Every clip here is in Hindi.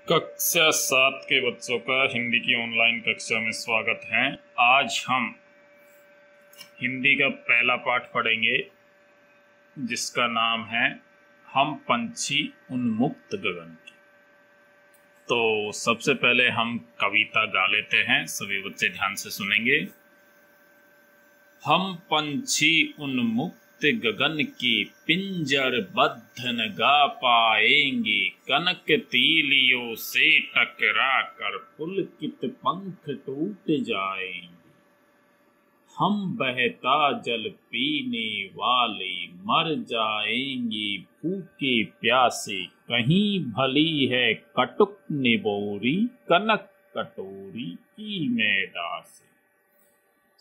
कक्षा 7 के बच्चों का हिंदी की ऑनलाइन कक्षा में स्वागत है। आज हम हिंदी का पहला पाठ पढ़ेंगे जिसका नाम है हम पंछी उन्मुक्त गगन के। तो सबसे पहले हम कविता गा लेते हैं, सभी बच्चे ध्यान से सुनेंगे। हम पंछी उन्मुक्त गगन की पिंजर बद्ध न गा पाएंगे, कनक तीलियों से टकरा कर पुलकित पंख टूट जाएंगे। हम बहता जल पीने वाले मर जाएंगे भूखे प्यासे, कहीं भली है कटुक निबोरी कनक कटोरी की मैदा से।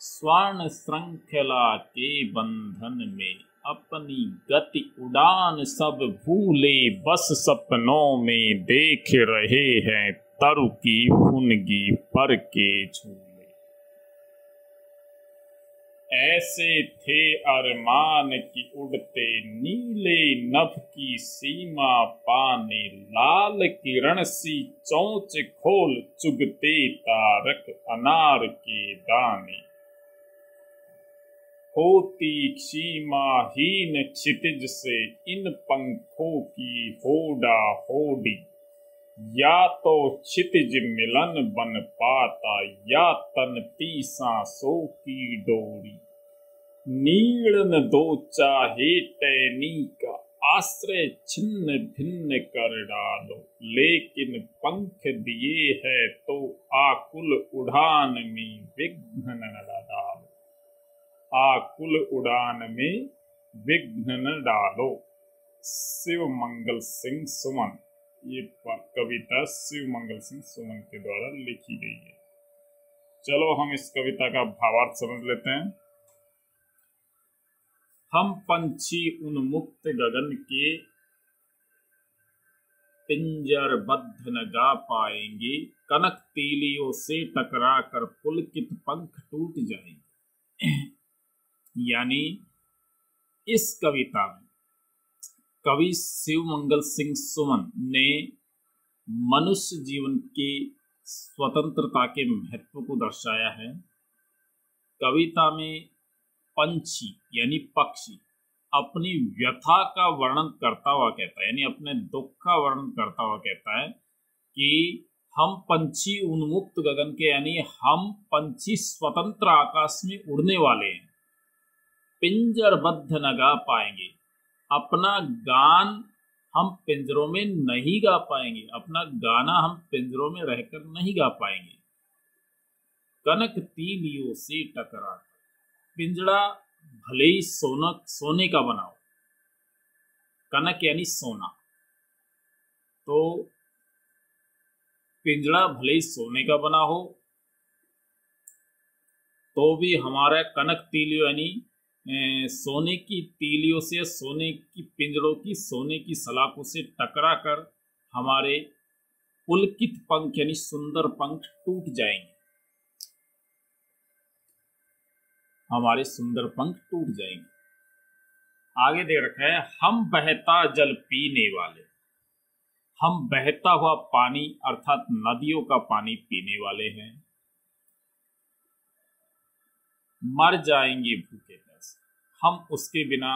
स्वर्ण श्रृंखला के बंधन में अपनी गति उड़ान सब भूले, बस सपनों में देख रहे हैं तरु की फुनगी पर के झूले। ऐसे थे अरमान की उड़ते नीले नभ की सीमा पाने, लाल किरण सी चोंच खोल चुगते तारक अनार के दाने। होती सीमाहीन क्षितिज से इन पंखों की होड़ा होड़ी, या तो क्षितिज मिलन बन पाता या तनती सांसों की डोरी। नीड़न दो चाहे टहनी का आश्रय छिन्न भिन्न कर डालो, लेकिन पंख दिए है तो आकुल उड़ान में विघ्न न डालो। आकुल उड़ान में विघ्न न डालो। शिव मंगल सिंह सुमन। ये कविता शिव मंगल सिंह सुमन के द्वारा लिखी गई है। चलो हम इस कविता का भावार्थ समझ लेते हैं। हम पंछी उन्मुक्त गगन के पिंजर बद्ध न गा पाएंगे, कनक तीलियों से टकरा कर पुलकित पंख टूट जाएंगे। यानी इस कविता में कवि शिव मंगल सिंह सुमन ने मनुष्य जीवन की स्वतंत्रता के महत्व को दर्शाया है। कविता में पंछी यानी पक्षी अपनी व्यथा का वर्णन करता हुआ कहता है, यानी अपने दुख का वर्णन करता हुआ कहता है कि हम पंछी उन्मुक्त गगन के, यानी हम पंछी स्वतंत्र आकाश में उड़ने वाले हैं। पिंजर बद्ध न गा पाएंगे, अपना गान हम पिंजरों में नहीं गा पाएंगे, अपना गाना हम पिंजरों में रहकर नहीं गा पाएंगे। कनक तीलियों से टकरा, पिंजरा भले ही सोने का बना हो, कनक यानी सोना, तो पिंजरा भले ही सोने का बना हो तो भी हमारा कनक तीलियों यानी सोने की तीलियों से, सोने की पिंजरों की, सोने की सलाखों से टकरा कर हमारे पुलकित पंख यानी सुंदर पंख टूट जाएंगे। हमारे सुंदर पंख टूट जाएंगे। आगे दे रखा है हम बहता जल पीने वाले। हम बहता हुआ पानी अर्थात नदियों का पानी पीने वाले हैं। मर जाएंगे भूखे प्यासे, हम उसके बिना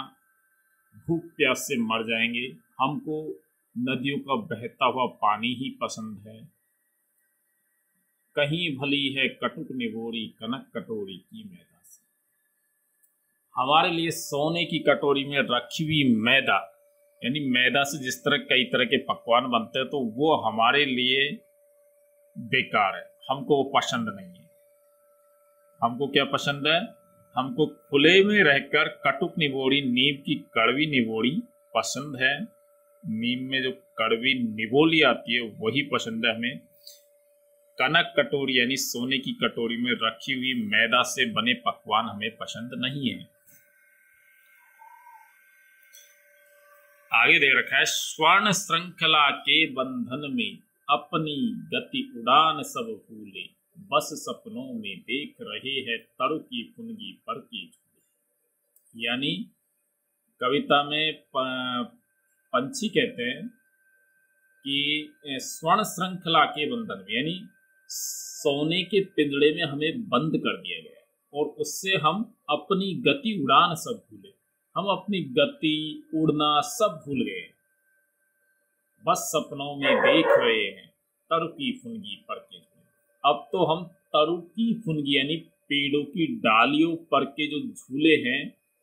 भूख प्यास से मर जाएंगे। हमको नदियों का बहता हुआ पानी ही पसंद है। कहीं भली है कटुक निबोरी कनक कटोरी की मैदा से। हमारे लिए सोने की कटोरी में रखी हुई मैदा, यानी मैदा से जिस तरह कई तरह के पकवान बनते हैं, तो वो हमारे लिए बेकार है, हमको वो पसंद नहीं है। हमको क्या पसंद है? हमको खुले में रहकर कटुक निबोड़ी, नीम की कड़वी निबोड़ी पसंद है। नीम में जो कड़वी निबोली आती है वही पसंद है हमें। कनक कटोरी यानी सोने की कटोरी में रखी हुई मैदा से बने पकवान हमें पसंद नहीं है। आगे दे रखा है स्वर्ण श्रृंखला के बंधन में अपनी गति उड़ान सब भूले, बस सपनों में देख रहे हैं तरु की फुनगी पर की झूले। यानी कविता में पंछी कहते हैं कि स्वर्ण श्रृंखला के बंधन में, यानी सोने के पिंजड़े में हमें बंद कर दिया गया और उससे हम अपनी गति उड़ान सब भूले। हम अपनी गति उड़ना सब भूल गए, बस सपनों में देख रहे हैं तरु की फुनगी पर के झूले। अब तो हम तरु की फुनगी यानी पेड़ों की डालियों पर के जो झूले हैं,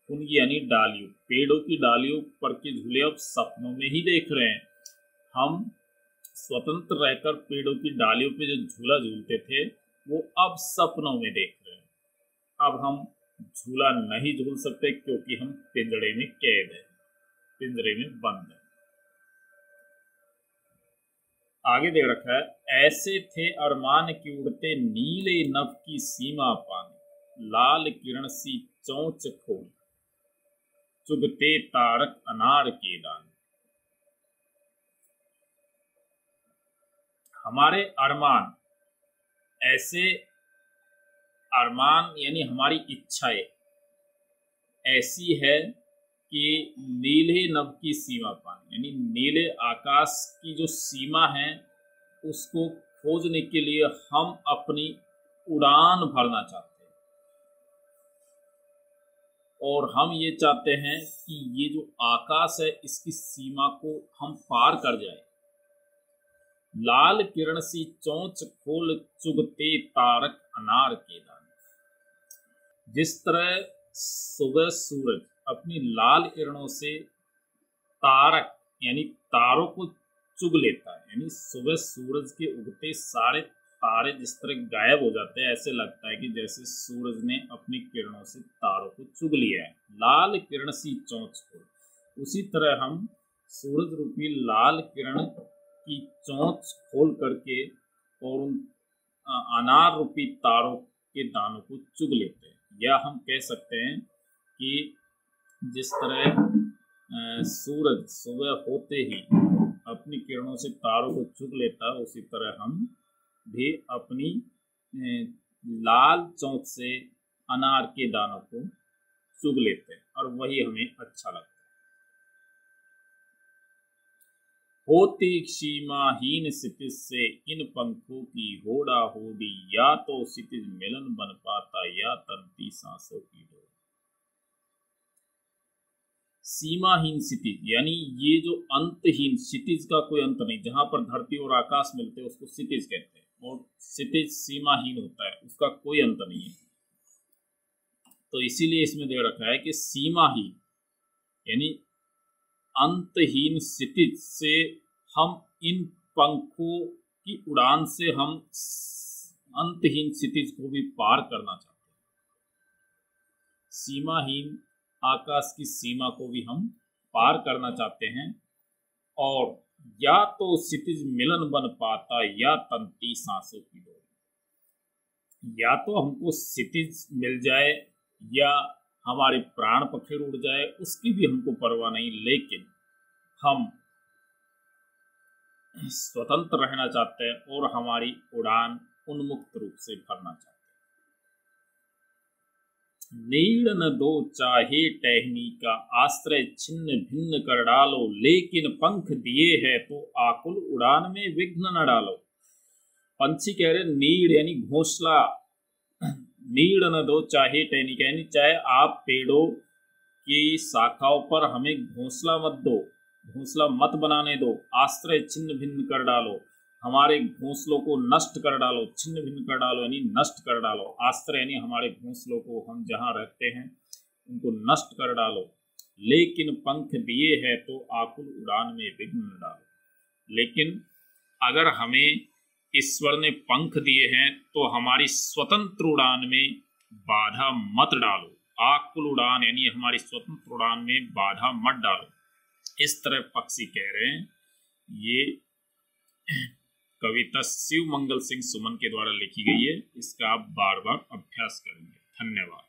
फुनगी यानी डालियों, पेड़ों की डालियों पर के झूले अब सपनों में ही देख रहे हैं। हम स्वतंत्र रहकर पेड़ों की डालियों पे जो झूला झूलते थे वो अब सपनों में देख रहे हैं। अब हम झूला नहीं झूल सकते क्योंकि हम पिंजड़े में कैद हैं, पिंजरे में बंद हैं। आगे दे रखा है, ऐसे थे अरमान की उड़ते नीले नभ की सीमा पाने, लाल किरण सी चोंच खोल चुगते तारक अनार के दाने। हमारे अरमान, ऐसे अरमान यानी हमारी इच्छाएं ऐसी है कि नीले नभ की सीमा पाने, यानी नीले आकाश की जो सीमा है उसको खोजने के लिए हम अपनी उड़ान भरना चाहते हैं। और हम ये चाहते हैं कि ये जो आकाश है इसकी सीमा को हम पार कर जाए। लाल किरण सी चोंच खोल चुगते तारक अनार के दाने। जिस तरह सुबह सूरज अपनी लाल किरणों से तारक यानी तारों को चुग लेता है, यानी सुबह सूरज के उगते सारे तारे जिस तरह गायब हो जाते हैं, ऐसे लगता है कि जैसे सूरज ने अपनी किरणों से तारों को चुग लिया है। लाल किरण सी चोंच खोल, उसी तरह हम सूरज रूपी लाल किरण की चोंच खोल करके और उन अनार रूपी तारों के दानों को चुग लेते हैं। या हम कह सकते हैं कि जिस तरह सूरज सुबह होते ही अपनी किरणों से तारों को चुग लेता है, उसी तरह हम भी अपनी लाल चोंच से अनार के दानों को चुग लेते हैं और वही हमें अच्छा लगता है। होती सीमाहीन क्षितिज से इन पंखों की होड़ा होड़ी, या तो क्षितिज मिलन बन पाता या तनती सांसों की डोर। सीमाहीन क्षितिज यानी ये जो अंतहीन, क्षितिज का कोई अंत नहीं, जहां पर धरती और आकाश मिलते हैं उसको क्षितिज कहते हैं, और क्षितिज सीमाहीन होता है, उसका कोई अंत नहीं है। तो इसीलिए इसमें दे रखा है कि सीमाहीन यानी अंतहीन क्षितिज से हम इन पंखों की उड़ान से हम अंतहीन क्षितिज को भी पार करना चाहते हैं। सीमाहीन आकाश की सीमा को भी हम पार करना चाहते हैं। और या तो क्षितिज मिलन बन पाता या तंती सांसों की डोर। या तो हमको क्षितिज मिल जाए या हमारे प्राण पखेरु उड़ जाए, उसकी भी हमको परवाह नहीं, लेकिन हम स्वतंत्र रहना चाहते हैं और हमारी उड़ान उन्मुक्त रूप से भरना चाहते हैं। नीड़ न दो चाहे टहनी का आश्रय छिन्न भिन्न कर डालो, लेकिन पंख दिए है तो आकुल उड़ान में विघ्न न डालो। पंछी कह रहे नीड़ यानी घोंसला, नीड़ न दो चाहे टहनी का यानी चाहे आप पेड़ों की शाखाओं पर हमें घोंसला मत दो, घोंसला मत बनाने दो। आश्रय छिन्न भिन्न कर डालो, हमारे घोंसलों को नष्ट कर डालो। छिन्न भिन्न कर डालो यानी नष्ट कर डालो। आश्रय यानी हमारे घोंसलों को हम जहाँ रहते हैं उनको नष्ट कर डालो। लेकिन पंख दिए है तो आकुल उड़ान में विघ्न न डालो। लेकिन अगर हमें ईश्वर ने पंख दिए हैं तो हमारी स्वतंत्र उड़ान में बाधा मत डालो। आकुल उड़ान यानी हमारी स्वतंत्र उड़ान में बाधा मत डालो। इस तरह पक्षी कह रहे हैं। ये कविता शिव मंगल सिंह सुमन के द्वारा लिखी गई है। इसका आप बार बार अभ्यास करेंगे। धन्यवाद।